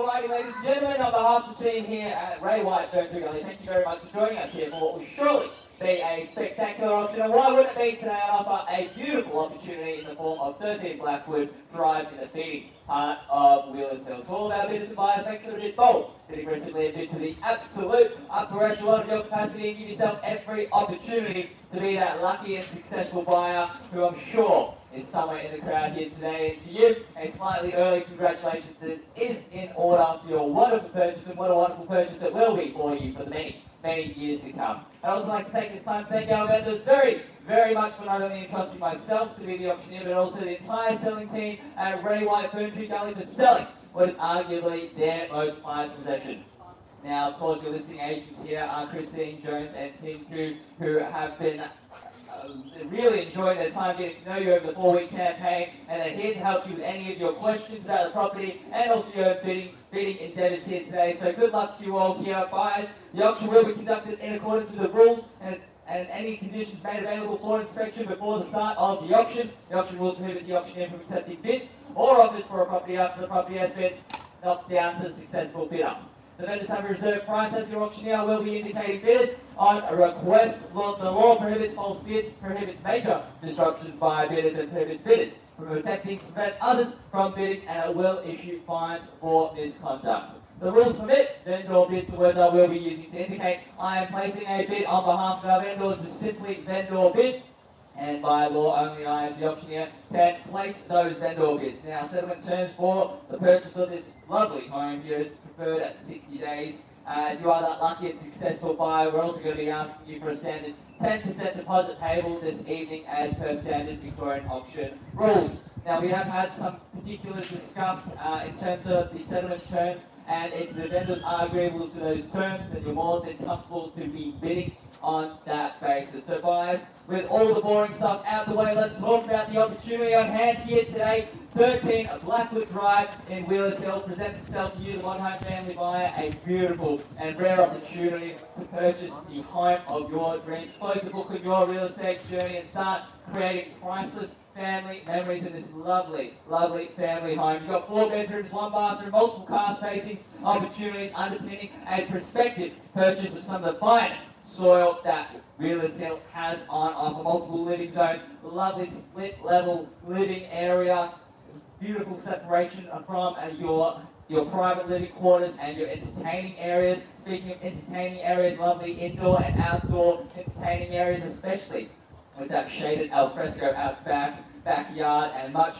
Alrighty, ladies and gentlemen, on behalf of the team here at Ray White Furniture Gallery, thank you very much for joining us here for what will surely be a spectacular auction. And why wouldn't it be today? I offer a beautiful opportunity in the form of 13 Blackwood Drive in the feeding part of Wheelers Hill. So all of our bidders and buyers, make sure to bid bold, bid aggressively, and bid to the absolute upper echelon of your capacity, and give yourself every opportunity to be that lucky and successful buyer who I'm sure is somewhere in the crowd here today. And to you, a slightly early congratulations. It is in order for your wonderful purchase, and what a wonderful purchase it will be for you for the many years to come. I'd also like to take this time to thank our vendors very much for not only entrusting myself to be the auctioneer, but also the entire selling team at Ray White Furniture Gallery for selling what is arguably their most prized possession. Now, of course, your listing agents here are Christine Jones and Tim Koo, who have been really enjoying their time getting to know you over the 4-week campaign, and they're here to help you with any of your questions about the property and also your bidding endeavours here today. So good luck to you all here, buyers. The auction will be conducted in accordance with the rules and any conditions made available for inspection before the start of the auction. The auction rules prohibit the auctioneer from accepting bids or offers for a property after the property has been knocked down to the successful bidder. The vendors have a reserve price as your auctioneer will be indicating bidders on a request. The law prohibits false bids, prohibits major disruptions by bidders, and prohibits bidders from attempting to prevent others from bidding, and it will issue fines for misconduct. The rules permit vendor bids. The words I will be using to indicate I am placing a bid on behalf of our vendors is simply vendor bid, and by law only I as the auctioneer can place those vendor bids. Now, settlement terms for the purchase of this lovely home here is preferred at 60 days. If you are that lucky and successful buyer, we're also going to be asking you for a standard 10% deposit payable this evening as per standard Victorian auction rules. Now, we have had some particulars discussed in terms of the settlement terms, and if the vendors are agreeable to those terms, then you're more than comfortable to be bidding on that basis. So buyers, with all the boring stuff out of the way, let's talk about the opportunity on hand here today. 13 Blackwood Drive in Wheelers Hill presents itself to you, the one-home family buyer, a beautiful and rare opportunity to purchase the home of your dreams. Close the book on your real estate journey and start creating priceless family memories in this lovely family home. You've got 4 bedrooms, 1 bathroom, multiple car spacing opportunities underpinning a prospective purchase of some of the finest soil that Wheelers Hill has on offer. Multiple living zones, lovely split level living area, beautiful separation from your private living quarters and your entertaining areas. Speaking of entertaining areas, lovely indoor and outdoor entertaining areas, especially with that shaded alfresco out backyard, and much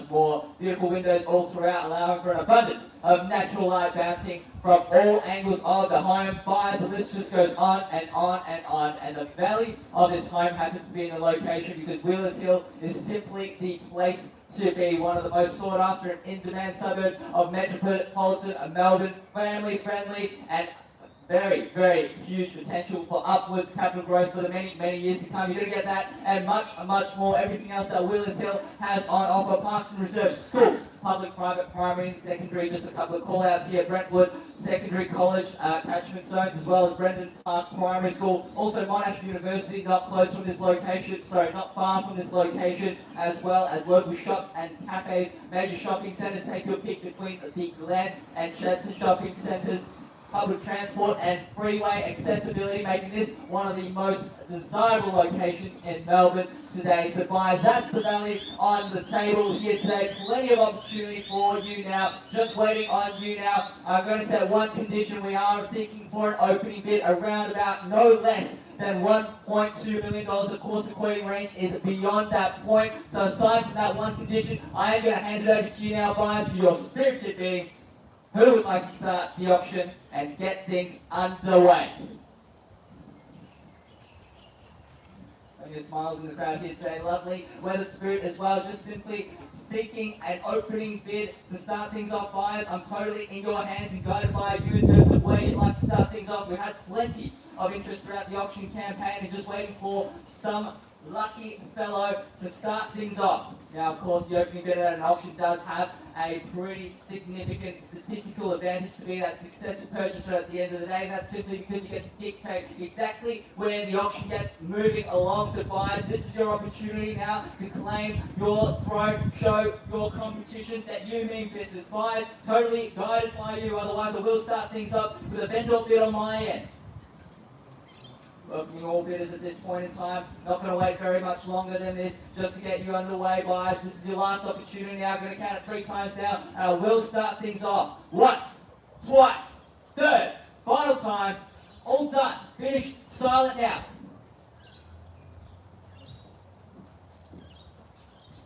more. Beautiful windows all throughout, allowing for an abundance of natural light bouncing from all angles of the home. Fire, the list just goes on and on and on. And the value of this home happens to be in the location, because Wheelers Hill is simply the place to be. One of the most sought after and in-demand suburbs of metropolitan Melbourne, family friendly, and very huge potential for upwards capital growth for the many years to come. You're going to get that and much more. Everything else that Wheelers Hill has on offer: parks and reserves, schools, public, private, primary and secondary. Just a couple of call-outs here: Brentwood Secondary College catchment zones, as well as Brendan Park Primary School. Also Monash University, not far from this location, as well as local shops and cafes, major shopping centres. Take your pick between the Glen and Chadstone shopping centres. Public transport and freeway accessibility, making this one of the most desirable locations in Melbourne today. So buyers, that's the value on the table here today. Plenty of opportunity for you now, just waiting on you now. I'm going to set one condition: we are seeking for an opening bid around about no less than $1.2 million. Of course, the quoting range is beyond that point. So aside from that one condition, I am going to hand it over to you now, buyers, for your spirited bidding. Who would like to start the auction and get things underway? And your smiles in the crowd here today, lovely weathered spirit as well, just simply seeking an opening bid to start things off. Buyers, I'm totally in your hands and guided by you in terms of where you'd like to start things off. We've had plenty of interest throughout the auction campaign and just waiting for some lucky fellow to start things off. Now, of course, the opening bid at an auction does have a pretty significant statistical advantage to be that successful purchaser at the end of the day. And that's simply because you get to dictate exactly where the auction gets moving along. So buyers, this is your opportunity now to claim your throne, show your competition that you mean business. Buyers, totally guided by you. Otherwise, I will start things up with a vendor bid on my end. Welcoming all bidders at this point in time. Not going to wait very much longer than this just to get you underway, buyers. This is your last opportunity now. I'm going to count it 3 times down, and I will start things off. Once, twice, third, final time. All done. Finished. Silent now.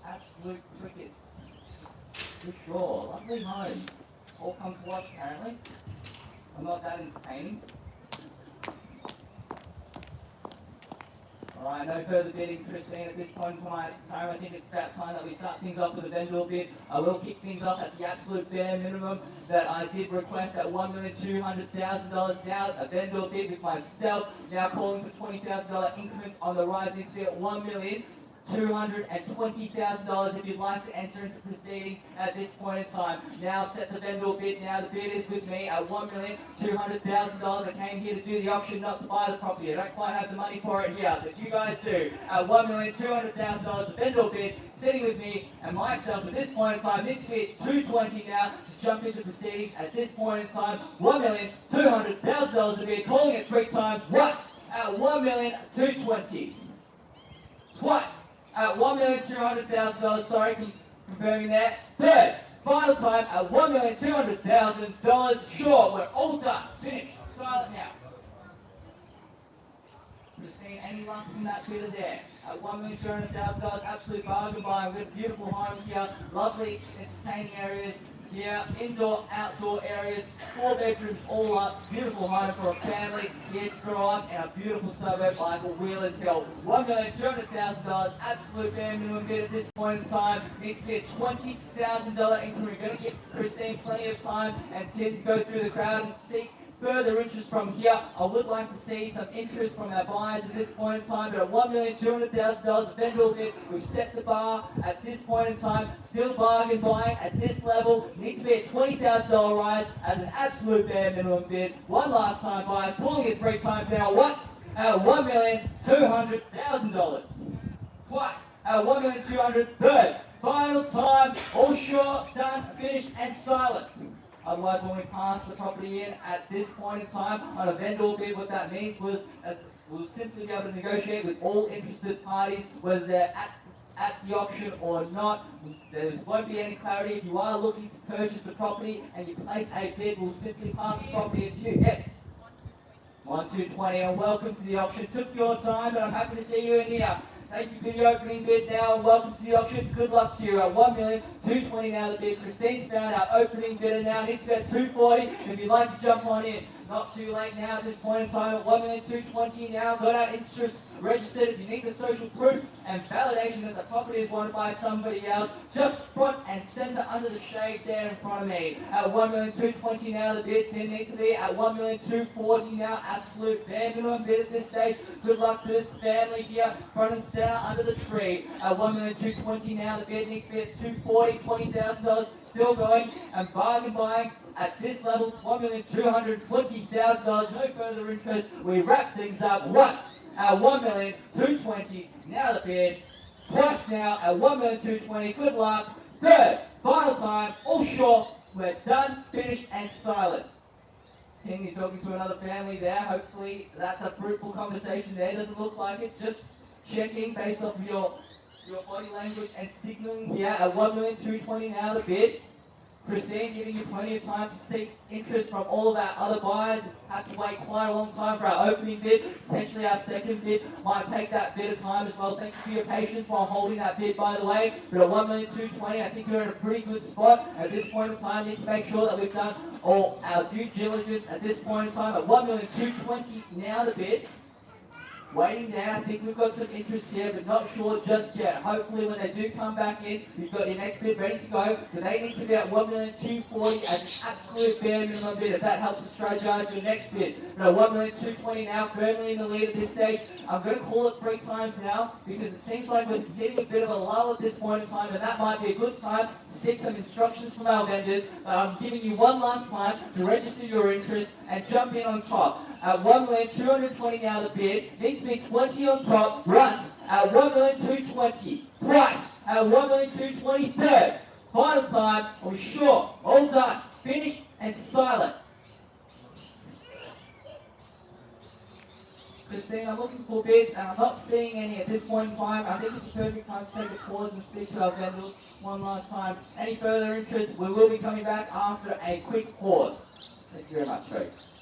Absolute crickets. For sure. Lovely home. All come to watch apparently. I'm not that entertaining. Alright, no further bidding, Christine, at this point in time. I think it's about time that we start things off with a vendor bid. I will kick things off at the absolute bare minimum that I did request at $1,200,000. Now a vendor bid with myself, now calling for $20,000 increments on the rising fee at $1,220,000 if you'd like to enter into proceedings at this point in time. Now set the vendor bid. Now the bid is with me at $1,200,000. I came here to do the auction, not to buy the property. I don't quite have the money for it here, but you guys do. At $1,200,000, the vendor bid sitting with me and myself at this point in time. Needs to be at $220 now to jump into proceedings at this point in time. $1,200,000 to bid, calling it 3 times. Once at $1,220,000. Twice at $1,200,000, sorry, confirming that. Third, final time at $1,200,000. Sure, we're all done. Finished. Silent now. Seeing any lumps in that bidder there. At $1,200,000, absolute bargain buying. We've got a beautiful home here, lovely entertaining areas here, indoor, outdoor areas, 4 bedrooms all up, beautiful home for a family here to grow up in a beautiful suburb like Wheelers Hill. $1,200,000, absolute bare minimum bid at this point in time. Needs to be a $20,000 increment. We're going to give Christine plenty of time and Tim to go through the crowd and seek further interest from here. I would like to see some interest from our buyers at this point in time, but at $1,200,000 vendor bid, we've set the bar at this point in time. Still bargain buying at this level. Needs to be a $20,000 rise as an absolute bare minimum bid. One last time, buyers, pulling it 3 times now. Once at $1,200,000. Twice at $1,200,000. Third, final time. All sure, done, finished, and silent. Otherwise, when we pass the property in at this point in time on a vendor bid, what that means was we'll simply be able to negotiate with all interested parties, whether they're at the auction or not. There won't be any clarity. If you are looking to purchase the property and you place a bid, we'll simply pass the property to you. Yes. 1,220, and welcome to the auction. Took your time, but I'm happy to see you in here. Thank you for the opening bid now, and welcome to the auction. Good luck to you. At $1,220,000 now the bid. Christine's found our opening bidder now. Needs to be at $240,000 if you'd like to jump on in. Not too late now at this point in time. At $1,220,000 now. Got our interest registered. If you need the social proof and validation that the property is wanted by somebody else, just front and center under the shade there in front of me. At $1,220,000 now the bid. Tim needs to be at $1,240,000 now. Absolute bare minimum bid at this stage. Good luck to this family here, front and center under the tree. At $1,220,000 now the bid needs to be at $240,000, $20,000 still going, and bargain buying at this level, $1,220,000. No further interest. We wrap things up once at $1,220,000. Now the bid. Twice now at $1,220,000. Good luck. Third, final time. All short. We're done, finished, and silent. Tim, you're talking to another family there. Hopefully that's a fruitful conversation there. Doesn't look like it. Just checking based off of your body language and signaling here at $1,220,000 now the bid. Christine, giving you plenty of time to seek interest from all of our other buyers. Had to wait quite a long time for our opening bid. Potentially our second bid might take that bit of time as well. Thank you for your patience while holding that bid, by the way. But at $1,220,000, I think you're in a pretty good spot. At this point in time, need to make sure that we've done all our due diligence at this point in time. At $1,220,000 now the bid. waiting there. I think we've got some interest here, but not sure just yet. Hopefully when they do come back in, you've got your next bid ready to go, but they need to be at 1,240,000 as an absolute bare minimum bid. If that helps to strategize your next bid. No, 1,220,000 now, firmly in the lead at this stage. I'm going to call it 3 times now, because it seems like we're hitting a bit of a lull at this point in time, and that might be a good time to seek some instructions from our vendors. I'm giving you one last time to register your interest and jump in on top. At 1,220,000 now the bid, needs to be 20 on top, runs at 1,220,000. Price at 1,220,000. Third, final time, are we sure? All done, finished and silent. Christine, I'm looking for bids and I'm not seeing any at this point in time. I think it's a perfect time to take a pause and speak to our vendors one last time. Any further interest, we will be coming back after a quick pause. Thank you very much, folks.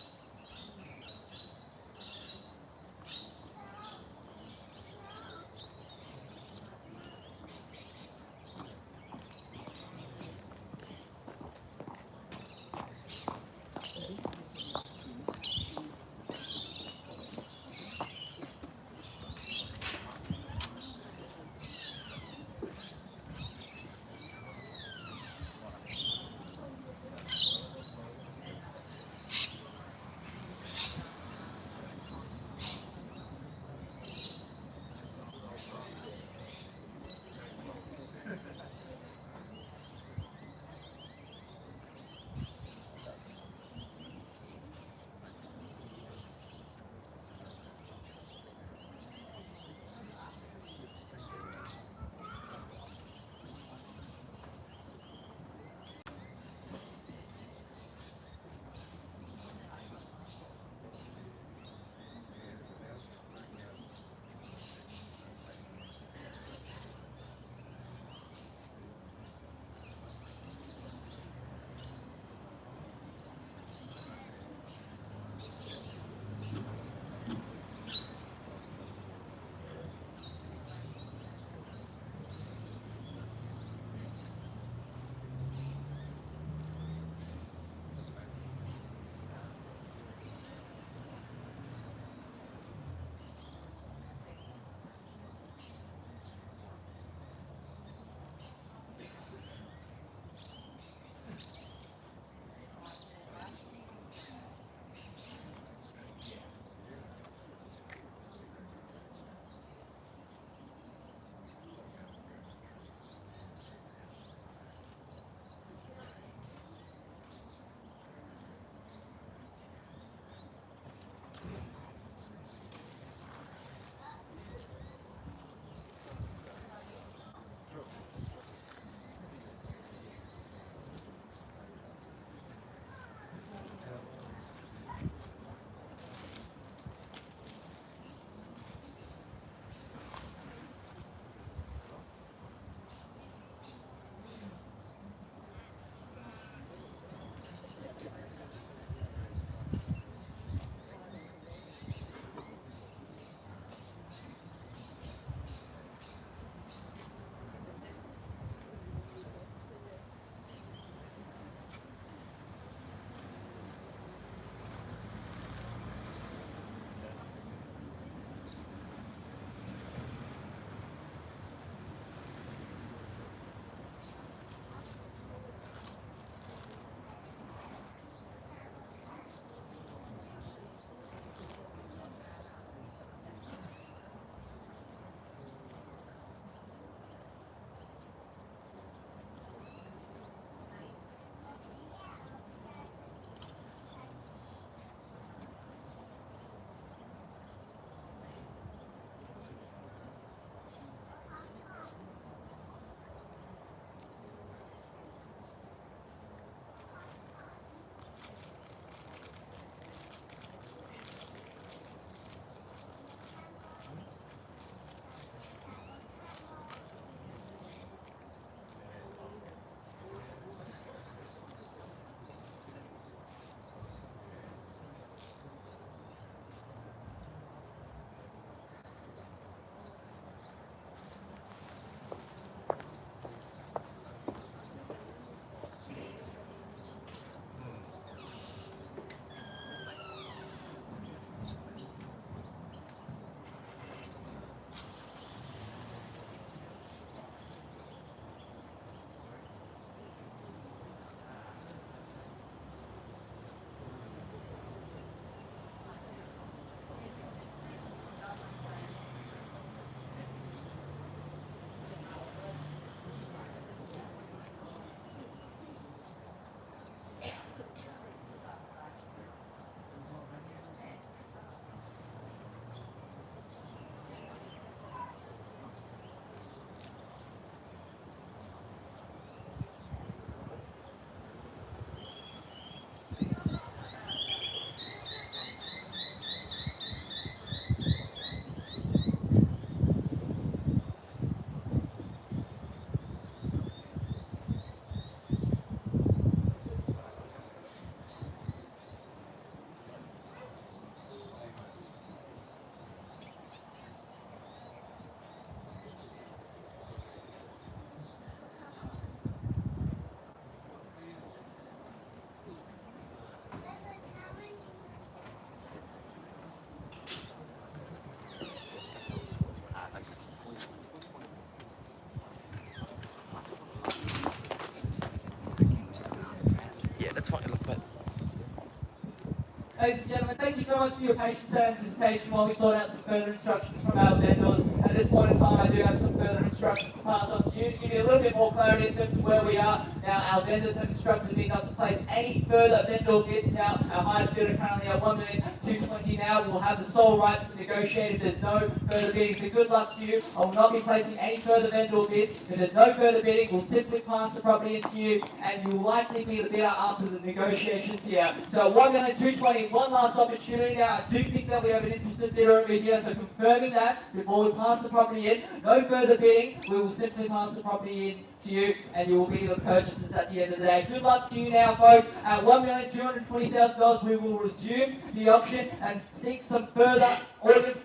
Ladies and gentlemen, thank you so much for your patience and anticipation while we sort out some further instructions from our vendors. At this point in time, I do have some further instructions to pass on to you to give you a little bit more clarity in terms of where we are. Now, our vendors have instructed me not to place any further vendor bids now. Our highest bidder currently at 1,220,000 now. We'll have the sole rights to negotiate if there's no further bidding. So good luck to you. I will not be placing any further vendor bids. If there's no further bidding, we'll simply pass the property into you, and you will likely be the bidder after the negotiations here. So 1,220,000, one last opportunity now. I do think that we have an interested bidder over here, so confirming that before we pass the property in. No further bidding. We will simply pass the property in to you, and you will be the purchasers at the end of the day. Good luck to you now, folks. At $1,220,000, we will resume the auction and seek some further audience.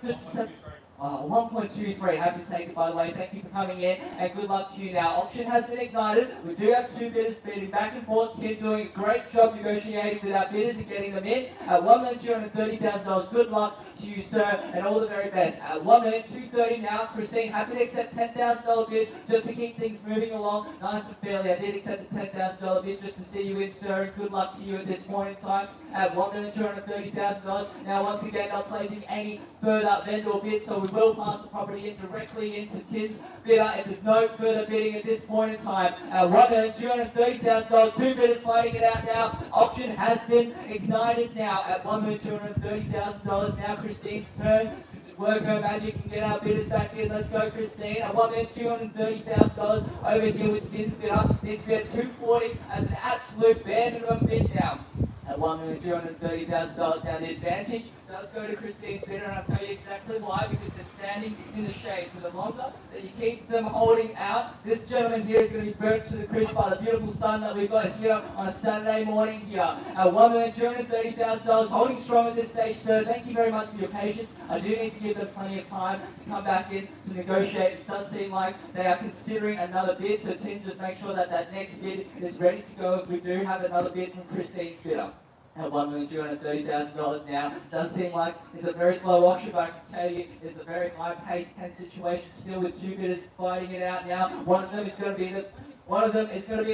1.23, happy to take it by the way. Thank you for coming in, and good luck to you now. Auction has been ignited. We do have two bidders bidding back and forth. Tim doing a great job negotiating with our bidders and getting them in. At $1,230,000, good luck to you, sir, and all the very best. At $1,230,000 now, Christine, happy to accept $10,000 bids just to keep things moving along nice and fairly. I did accept a $10,000 bid just to see you in, sir, and good luck to you at this point in time. At $1,230,000, now once again, not placing any further vendor bids, so we will pass the property in directly into Tim's bidder if there's no further bidding at this point in time. At $1,230,000, two bidders fighting it out now. Auction has been ignited now at $1,230,000. Now Christine's turn to work her magic and get our bidders back in. Let's go, Christine. At $1,230,000 over here with Tim's bidder. Tim's bid $240,000 as an absolute bare minimum bid now. At $1,230,000 now, the advantage does go to Christine's bidder, and I'll tell you exactly why, because they're standing in the shade. So the longer that you keep them holding out, this gentleman here is going to be burnt to the crisp by the beautiful sun that we've got here on a Saturday morning here. At $1,230,000, holding strong at this stage, sir. Thank you very much for your patience. I do need to give them plenty of time to come back in to negotiate. It does seem like they are considering another bid, so Tim, just make sure that that next bid is ready to go if we do have another bid from Christine's bidder. At $1,230,000 now. It does seem like it's a very slow auction, but I can tell you it's a very high-paced, tense situation still with two bidders fighting it out now. One of them is going to be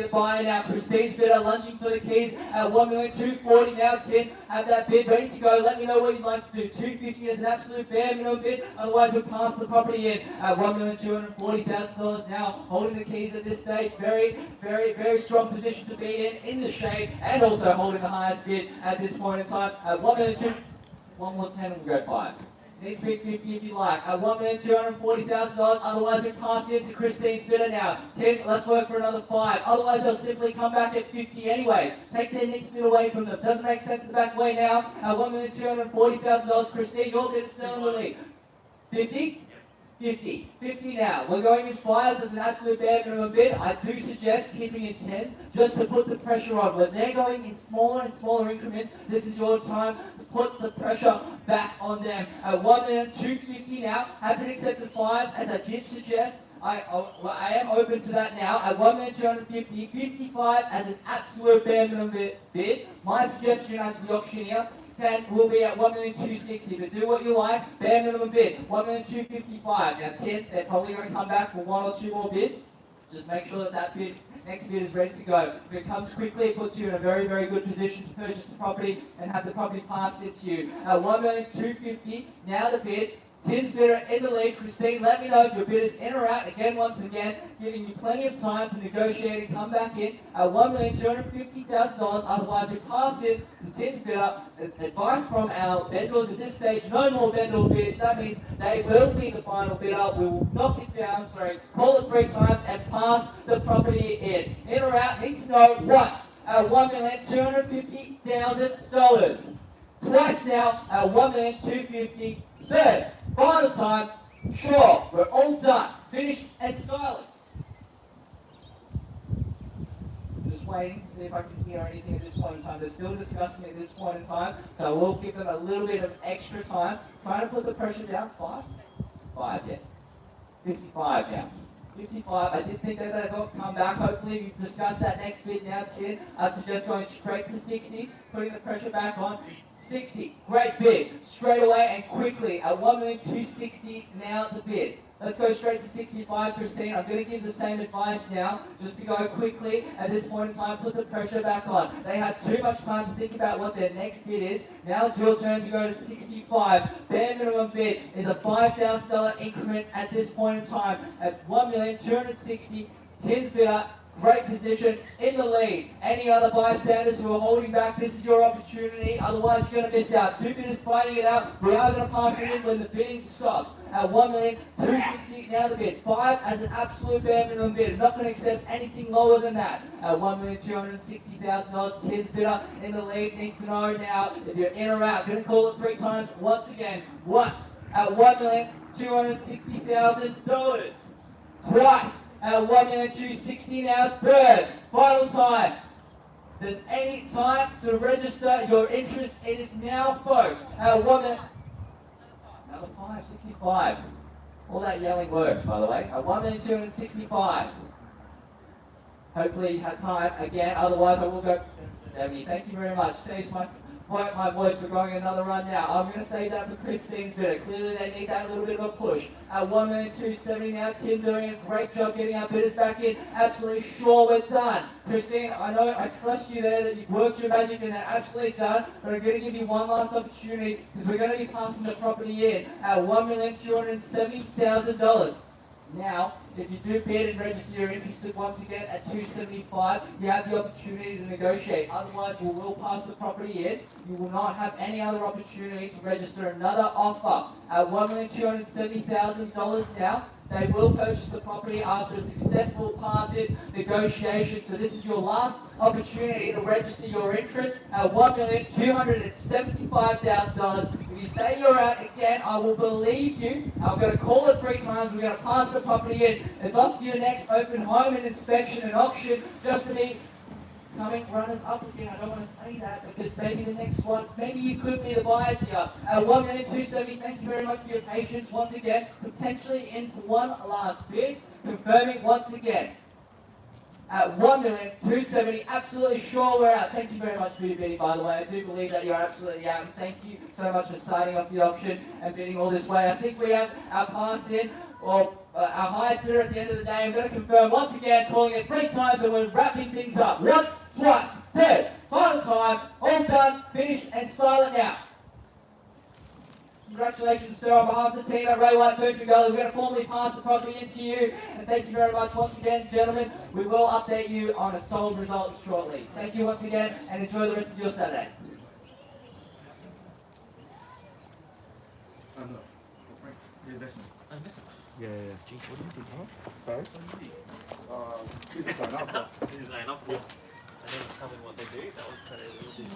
the buyer now. Christine's bidder lunging for the keys at $1,240,000 now. Tim, have that bid ready to go. Let me know what you'd like to do. $250,000 is an absolute bare minimum bid. Otherwise, we'll pass the property in at $1,240,000 now. Holding the keys at this stage. Very, very, very strong position to be in the shade, and also holding the highest bid at this point in time at $1,240,000. One more 10 and we'll go 5. Next bid 50 if you like. At $1,240,000. Otherwise, we pass it to Christine's bidder now. 10, let's work for another 5. Otherwise, they'll simply come back at 50 anyways. Take their next bid away from them. Doesn't make sense to back away now. At $1,240,000. Christine, your bid is still in the lead. 50? 50 now. We're going in 5s as an absolute bare minimum bid. I do suggest keeping in 10s just to put the pressure on. When they're going in smaller and smaller increments, this is your time to put the pressure back on them. At $1,250,000 now. Happy to accept the 5s as I did suggest. I am open to that now. At $1,250,000, 55 as an absolute bare minimum bid. My suggestion as the auctioneer will be at $1,260,000, but do what you like. Bare minimum bid, $1,255,000. Now 10, they're probably going to come back for 1 or 2 more bids. Just make sure that that bid, next bid is ready to go. If it comes quickly, it puts you in a very, very good position to purchase the property and have the property passed into you. At $1,250,000, now the bid. Tim's bidder in the lead. Christine, let me know if your bid is in or out. Again, once again, giving you plenty of time to negotiate and come back in at $1,250,000. Otherwise, we pass it to Tim's bidder. Advice from our vendors at this stage, no more vendor bids. That means they will be the final bidder. We will knock it down, call it 3 times and pass the property in. In or out, needs to know once at $1,250,000. Twice now at $1,250,000. Third, final time, sure, we're all done, finished and silent. Just waiting to see if I can hear anything at this point in time. They're still discussing at this point in time, so we'll give them a little bit of extra time. Trying to put the pressure down. 5? 5, yes. 55 now. 55. I did think that they will come back. Hopefully, we've discussed that next bid now. 10. I'd suggest going straight to 60, putting the pressure back on. 260. Great bid. Straight away and quickly at 1,260,000 now the bid. Let's go straight to 65%. I'm going to give the same advice now, just to go quickly at this point in time, put the pressure back on. They had too much time to think about what their next bid is. Now it's your turn to go to 65. Bare minimum bid is a $5,000 increment at this point in time at 1,260,000. Tim's bidder, great position in the lead. Any other bystanders who are holding back, this is your opportunity. Otherwise, you're going to miss out. Two bidders fighting it out. We are going to pass it in when the bidding stops. At 1,260,000 now the bid. 5 as an absolute bare minimum bid. I'm not going to accept anything lower than that. At $1,260,000, Tim's bidder in the lead. Need to know now if you're in or out. Going to call it 3 times. Once again. Once at $1,260,000. Twice at $1,260,000 now. Third. Final time. If there's any time to register your interest, it is now, folks. At another 565. All that yelling works, by the way. At 1,265,000. Hopefully you have time again. Otherwise, I will go to 70. Thank you very much. Saves my voice for going another run now. I'm going to save that for Christine's bidder. Clearly they need that little bit of a push. At 1,270,000 now, Tim doing a great job getting our bidders back in. Absolutely sure we're done. Christine, I know, I trust you there that you've worked your magic and they're absolutely done, but I'm going to give you one last opportunity because we're going to be passing the property in at $1,270,000. Now, if you do bid and register your interest once again at $275,000, you have the opportunity to negotiate. Otherwise, we will pass the property in. You will not have any other opportunity to register another offer. At $1,270,000 now, they will purchase the property after a successful pass-in negotiation. So this is your last opportunity to register your interest at $1,275,000. If you say you're out again, I will believe you. I'm going to call it 3 times. We're going to pass the property in. It's off to your next open home and inspection and auction just to be coming runners up again. I don't want to say that because maybe the next one, maybe you could be the buyers here. At $1,270,000, thank you very much for your patience once again. Potentially in for one last bid, confirming once again. At $1,270,000, absolutely sure we're out. Thank you very much for your bidding, by the way. I do believe that you're absolutely out. And thank you so much for starting off the auction and bidding all this way. I think we have our pass in, or our highest bidder at the end of the day. I'm going to confirm once again, calling it 3 times, and we're wrapping things up. Once, twice, third, final time, all done, finished, and silent now. Congratulations, sir, on behalf of the team at Ray White Furniture Gallery. We're going to formally pass the property into you. And thank you very much once again, gentlemen. We will update you on a sold result shortly. Thank you once again, and enjoy the rest of your Saturday. Investment. Yeah. Jeez, what do you think, huh? Sorry? This is enough. This is enough, yes. And then tell me what they do. That was kind of a little bit.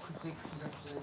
Quickly, congratulations.